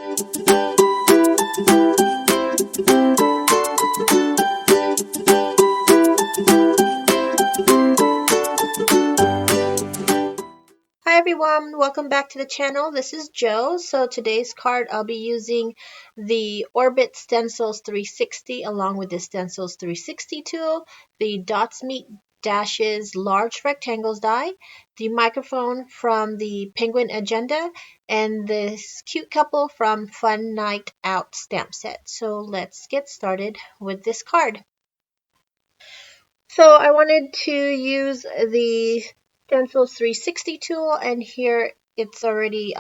Hi everyone, welcome back to the channel. This is Joe. So today's card I'll be using the Orbit Stencils 360 along with the Stencils 360 tool, the Dots Meet Dashes Large Rectangles die, the microphone from the Penguin Agenda, and this cute couple from Fun Night Out stamp set. So let's get started with this card. So I wanted to use the Stencils 360 tool, and here it's already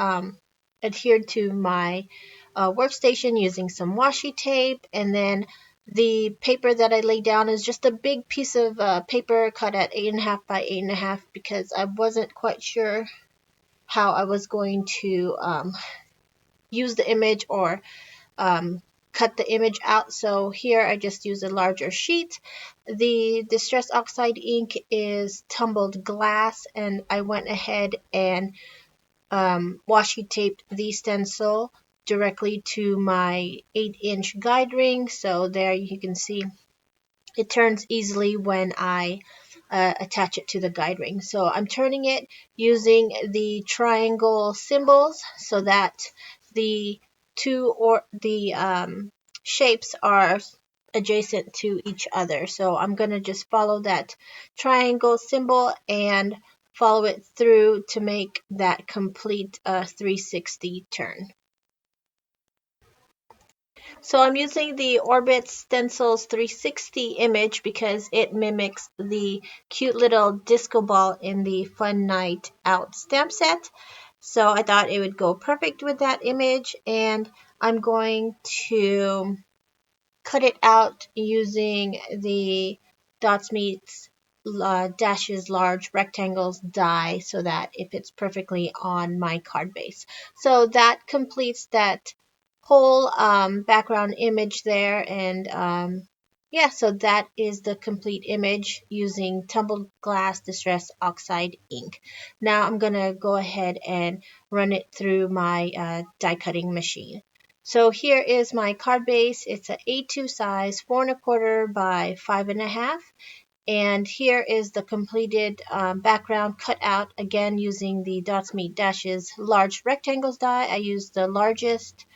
adhered to my workstation using some washi tape, and then the paper that I laid down is just a big piece of paper cut at 8.5 by 8.5 because I wasn't quite sure how I was going to use the image or cut the image out. So here I just use a larger sheet. The Distress Oxide ink is tumbled glass, and I went ahead and washi taped the stencil directly to my 8-inch guide ring. So there you can see it turns easily when I attach it to the guide ring. So I'm turning it using the triangle symbols so that the shapes are adjacent to each other. So I'm going to just follow that triangle symbol and follow it through to make that complete 360 turn. So I'm using the Orbit Stencils 360 image because it mimics the cute little disco ball in the Fun Night Out stamp set. So I thought it would go perfect with that image, and I'm going to cut it out using the Dots Meets Dashes Large Rectangles die so that it fits perfectly on my card base. So that completes that whole background image there, and yeah, so that is the complete image using tumbled glass Distress Oxide ink. Now I'm gonna go ahead and run it through my die cutting machine. So here is my card base. It's an A2 size, 4.25 by 5.5. And here is the completed background cut out, again using the Dots Meet Dashes large rectangles die. I used the largest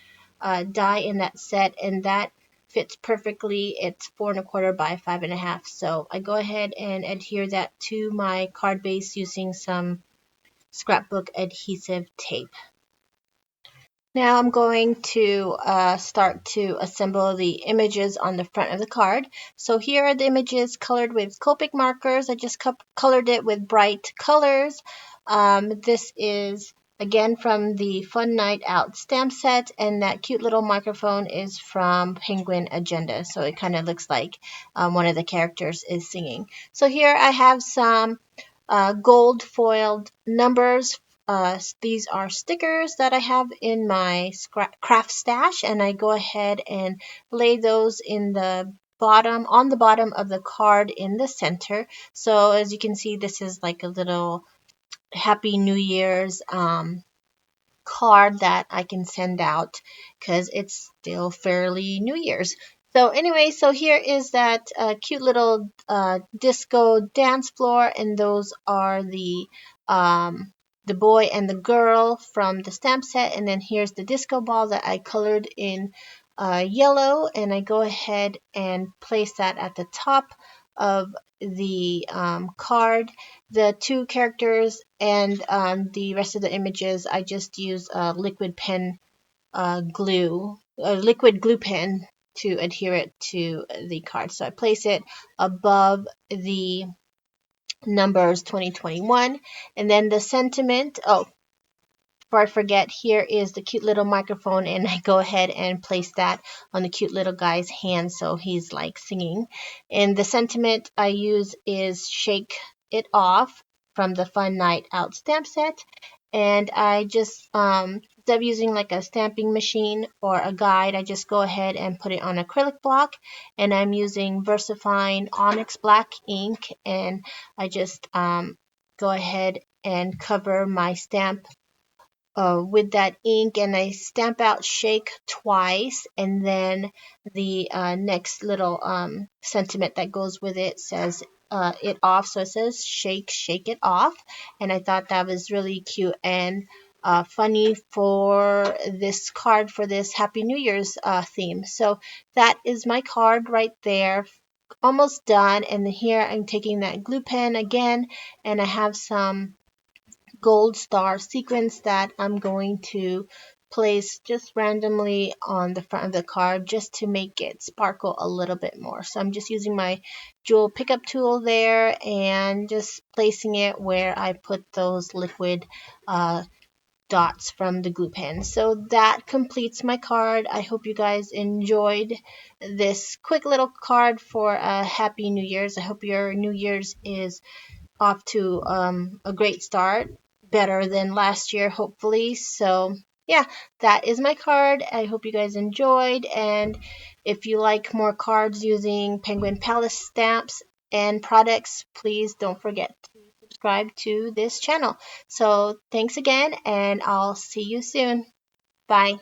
die in that set, and that fits perfectly. It's 4.25 by 5.5. So I go ahead and adhere that to my card base using some scrapbook adhesive tape. Now I'm going to start to assemble the images on the front of the card. So here are the images colored with Copic markers. I just colored it with bright colors. This is again from the Fun Night Out stamp set, and that cute little microphone is from Penguin Agenda. So it kind of looks like one of the characters is singing. So here I have some gold foiled numbers. These are stickers that I have in my craft stash, and I go ahead and lay those in the bottom, on the bottom of the card in the center. So as you can see, this is like a little Happy New Year's card that I can send out because it's still fairly New Year's. So anyway, so here is that cute little disco dance floor, and those are the boy and the girl from the stamp set, and then here's the disco ball that I colored in yellow, and I go ahead and place that at the top of the card. The two characters and the rest of the images, I just use liquid pen glue, liquid glue pen to adhere it to the card. So I place it above the numbers 2021, and then the sentiment. Oh, before I forget, here is the cute little microphone, and I go ahead and place that on the cute little guy's hand so he's like singing. And the sentiment I use is Shake It Off from the Fun Night Out stamp set. And I just, instead of using like a stamping machine or a guide, I just go ahead and put it on acrylic block. And I'm using VersaFine Onyx Black ink, and I just go ahead and cover my stamp with that ink, and I stamp out shake twice, and then the next little sentiment that goes with it says it off, so it says shake, shake it off. And I thought that was really cute and funny for this card for this Happy New Year's theme. So that is my card right there, almost done. And here I'm taking that glue pen again, and I have some gold star sequins that I'm going to place just randomly on the front of the card just to make it sparkle a little bit more. So I'm just using my jewel pickup tool there and just placing it where I put those liquid dots from the glue pen. So that completes my card. I hope you guys enjoyed this quick little card for a Happy New Year's. I hope your New Year's is off to a great start, better than last year, hopefully. So, yeah, that is my card. I hope you guys enjoyed. And if you like more cards using Penguin Palace stamps and products, please don't forget to subscribe to this channel. So, thanks again, and I'll see you soon. Bye.